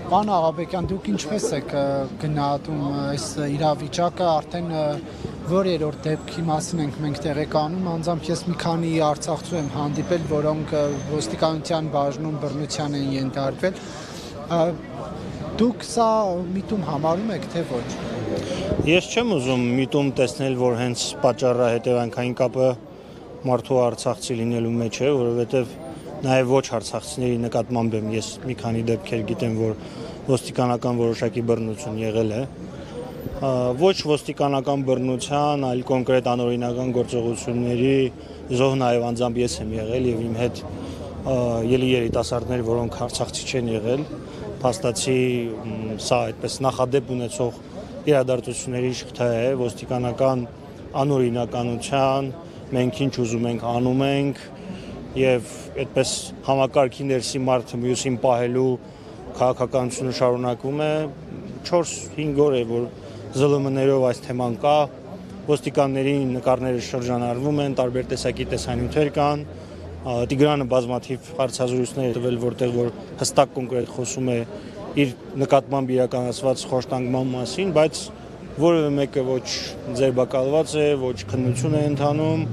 Պարոն Աղաբեկյան, դուք ինչպես եք գնահատում այս իրավիճակը, արդեն որ երրորդ դեպքի մասին ենք մենք տեղեկանում, անձամբ ես մի քանի արցախցու եմ հանդիպել, որոնք ոստիկանության բաժնում բռնության են ենթարկվել։ Դուք սա միտում համարում եք, թե ոչ։ Ես չեմ ուզում միտում տեսնել, որ հենց պատճառը հետևանքային կապը մարդու արցախցի լինելու մեջ է, որովհետև նաև ոչ արցախցիների նկատմամբ եմ ես մի քանի դեպքեր գիտեմ, որ ոստիկանական որոշակի բռնություն եղել է։ Ոչ ոստիկանական բռնության, այլ կոնկրետ անօրինական գործողությունների զոհ նաև անձամբ ես եմ եղել եւ իմ հետ երիտասարդներ, որոնք արցախցի չեն եղել, փաստացի սա այդպես նախադեպ ունեցող իրադարձությունների շղթա է, ոստիկանական անօրինականության, մենք ինչ ուզում ենք անում ենք եւ այդպես համակարգի ներսի մարդը մյուսին պահելու քաղաքականությունը շարունակվում է 4-5 օր է որ ԶԼՄ-ներով այս թեման կա, ոստիկանների նկարները շրջանառվում են, տարբեր տեսակի տեսանյութեր կան, Տիգրանը բազմաթիվ հարցազրույցներ տվել, որտեղ որ հստակ կոնկրետ խոսում է իր նկատմամբ իրականացված խոշտանգման մասին, բայց որևէ մեկը ոչ ձերբակալված է, ոչ քննություն է ընթանում,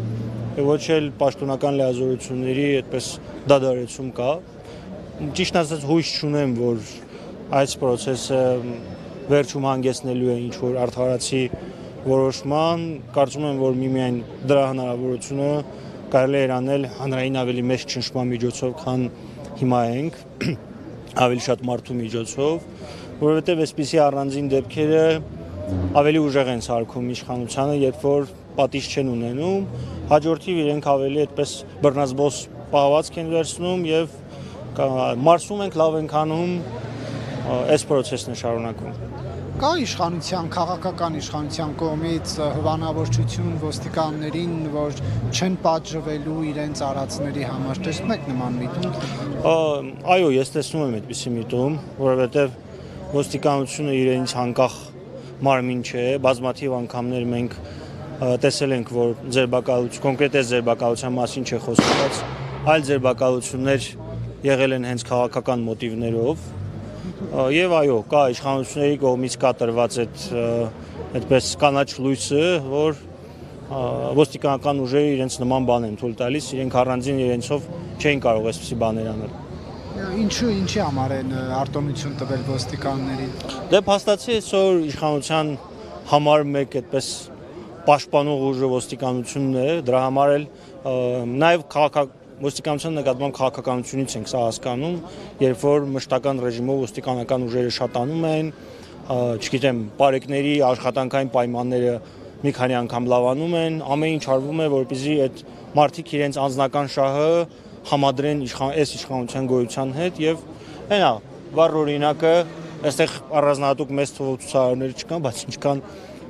ոչ էլ պաշտոնական լիազորությունների այդպես դադարեցում կա։ Ճիշտ ասած հույս չունեմ, որ այս process-ը վերջում հանգեցնելու է ինչ-որ արդարացի որոշման, կարծում եմ, որ միմիայն դրա հնարավորությունը կարելի է անել հանրային ավելի մեծ ճնշման միջոցով, քան հիմա ենք, ավելի շատ մարդու միջոցով, որովհետև այսպիսի առանձին դեպքերը ավելի ուժեղ են սարքում իշխանությանը, երբ որ պատիժ չեն ունենում, հաջորդիվ իրենք ավելի այդպես բռնազբոս պահվածք են վերցնում եւ մարսում ենք, լավ ենք անում, այս process-ն է շարունակվում։ Կա իշխանության, քաղաքական իշխանության կողմից հովանավորչություն ոստիկաններին, որ չեն պատժվելու իրենց արածների համար, տեսնում եք նման միտում։ Այո, ես տեսնում եմ այդպիսի միտում, որովհետև ոստիկանությունը իրենց անկախ մարմին չէ, բազմաթիվ անգամներ մենք տեսել ենք, որ կոնկրետ ձերբակալության մասին չէ խոսում, բայց այլ ձերբակալություններ եղել են հենց քաղաքական մոտիվներով։ Եվ այո, կա իշխանությունների կողմից կատարված այդպես կանաչ լույսը, որ ոստիկանական ուժերը իրենց նման բան են թույլ տալիս, իրենք առանձին իրենցով չէին կարող այսպիսի բաներ անել։ Ինչի համար են արտոնություն տվել ոստիկաններին։ Դե փաստացի այսօր իշխանության համար մեկ այդպես պաշտպանող ուժը ոստիկանությունն է, դրա համար էլ նաև ոստիկանության նկատմամբ քաղաքականությունից ենք սա հասկանում, երբ որ մշտական ռեժիմով ոստիկանական ուժերը շատանում են, չգիտեմ, պարեկների աշխատանքային պայմանները մի քանի անգամ լավանում են, ամեն ինչ արվում է, որպեսզի այդ մարդիկ իրենց անձնական շահը համադրեն այս իշխանության գոյության հետ եւ այնա վառ օրինակը, այստեղ առանձնահատուկ մեծ թվով ցուցարարներ չկան, բայց ինչքան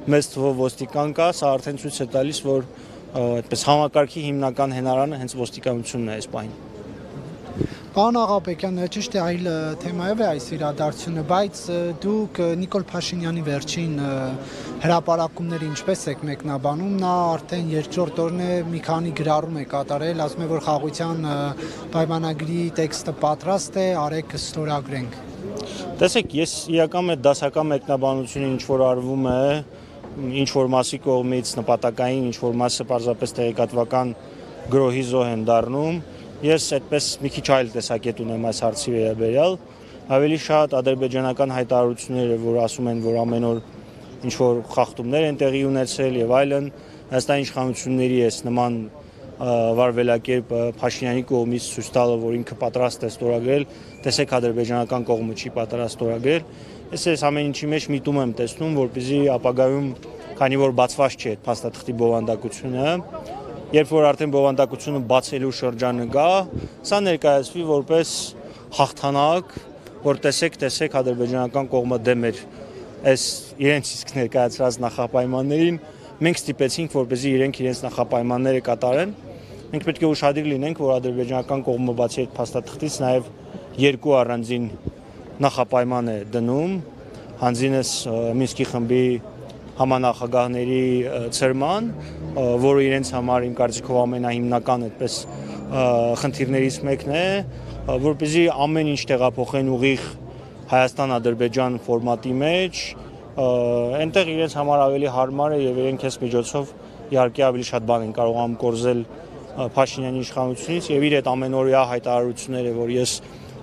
մեծ թվով ոստիկան կա, սա արդեն ցույց է տալիս, որ այդպես համակարգի հիմնական հենարանը հենց ոստիկանությունն է այս պահին։ Պարոն Աղաբեկյան, ճիշտ է, այլ թեմայով է այս իրադարձությունը, բայց դուք Նիկոլ Փաշինյանի վերջին հրապարակումները ինչպես եք մեկնաբանում, նա արդեն երկրորդ օրն է մի քանի գրառում է կատարել, ասում է, որ խաղաղության պայմանագրի տեքստը պատրաստ է, արեք ստորագրենք։ Տեսեք, ես իրական դասական մեկնաբանությունը ինչ որ արվում է, ինչ որ մասի կողմից նպատակային, ինչ որ մասը պարզապես տեղեկատվական գրոհի զոհ են դառնում, ես այդպես մի քիչ այլ տեսակետ ունեմ այս հարցի վերաբերյալ, ավելի շատ ադրբեջանական հայտարարությունները, որ ասում են, որ ամեն օր ինչ որ խախտումներ են տեղի ունեցել եւ այլն, Հայաստանի իշխանությունների էս նման վարվելակերպը Փաշինյանի կողմից ցույց տալը, որ ինքը պատրաստ է ստորագրել, տեսեք ադրբեջանական կողմը չի պատրաստ ստորագրել, ես այս ամեն ինչի մեջ միտում եմ տեսնում, որպեսզի ապագայում, քանի որ բացված չէ այդ փաստաթղթի բովանդակությունը, երբ որ արդեն բովանդակությունը բացելու շրջանը գա, սա ներկայացվի որպես հաղթանակ, որ տեսեք ադրբեջանական կողմը դեմ էր այս իրենց իսկ ներկայացրած նախապայմաններին, մենք ստիպեցինք, որպեսզի իրենք իրենց նախապայմանները կատարեն, մենք պետք է ուշադիր լինենք, որ ադրբեջանական կողմը բացի այդ փաստաթղթից նաև երկու առանձին նախապայման է դնում, հանձինս Մինսկի խմբի համանախագահների ցրման, որը իրենց համար իմ կարծիքով ամենահիմնական այդպես խնդիրներից մեկն է, որպեսզի ամեն ինչ տեղափոխեն ուղիղ Հայաստան-Ադրբեջան ֆորմատի մեջ, այնտեղ իրենց համար ավելի հարմար է եւ իրենք այս միջոցով իհարկե ավելի շատ բան են կարողանում կորզել Փաշինյանի իշխանությունից եւ իր այդ ամենօրյա հայտարարությունները, որ ես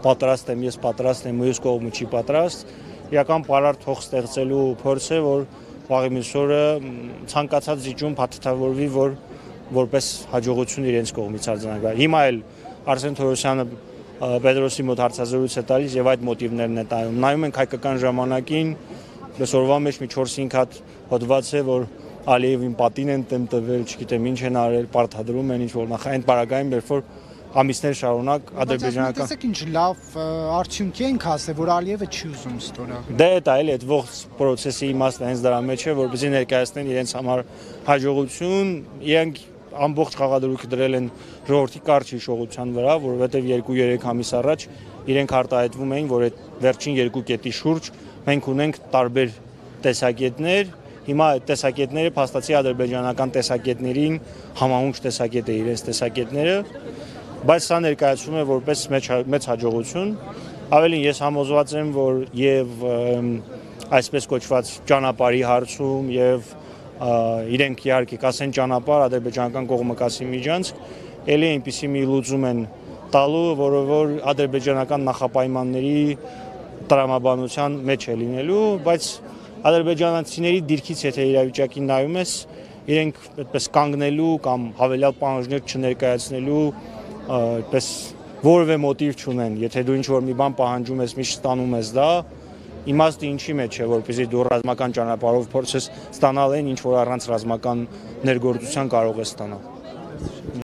պատրաստ եմ, մյուս կողմը չի պատրաստ, իրական պարարտ հող ստեղծելու փորձ է, որ վաղի մյուս օրը ցանկացած զիջում փաթեթավորվի, որ որպես հաջողություն իրենց կողմից արձանագրվի։ Հիմա էլ Արսեն Թորոսյանը Պետրոսի մոտ հարցազրույց է տալիս եւ այդ մոտիվներն է տայում։ Նայում ենք հայկական ժամանակին, այսօրվա մեջ մի 4-5 հատ հոդված է, որ Ալիևին պատին են տեմ տվել, չգիտեմ ինչ են արել, պարտադրում են ինչ որ նախ այն պարագային երբ որ ամիսներ շարունակ ադրբեջանական Տեսեք ինչ լավ արդյունքի ենք հասել, որ Ալիևը չի ուզում ստորագրել։ Դե դա էլի այդ ողջ process-ի իմաստը հենց դրա մեջ է, որպեսզի ներկայացնեն իրենց համար հաջողություն, իրենք ամբողջ խաղադրույքը դրել են ժողովրդի կարճ հիշողության վրա, որովհետև 2-3 ամիս առաջ իրենք արտահայտվում էին, որ այդ վերջին երկու կետի շուրջ մենք ունենք տարբեր տեսակետներ, հիմա այդ տեսակետները փաստացի ադրբեջանական տեսակետներին համահունչ տեսակետ է իրենց տեսակետները, բայց սա ներկայացվում է որպես մեծ հաջողություն, ավելին ես համոզված եմ, որ եւ այսպես կոչված ճանապարհի հարցում եւ իրենք իհարկե կասեն ճանապարհ, ադրբեջանական կողմը կասի միջանցք, ելի այնպիսի մի լուծում են տալու, որ ադրբեջանական նախապայմանների տրամաբանության մեջ է լինելու, բայց ադրբեջանցիների դիրքից եթե իրավիճակին նայում ես, իրենք այդպես կանգնելու կամ հավելյալ պահանջներ չներկայացնելու այդպես որևէ մոտիվ չունեն, եթե դու ինչ-որ մի բան պահանջում ես, միշտ ստանում ես դա, իմաստը ինչի մեջ է, որպեսզի դու ռազմական ճանապարհով փորձես ստանալ այն, ինչ որ առանց ռազմական ներգործության կարող ես ստանալ։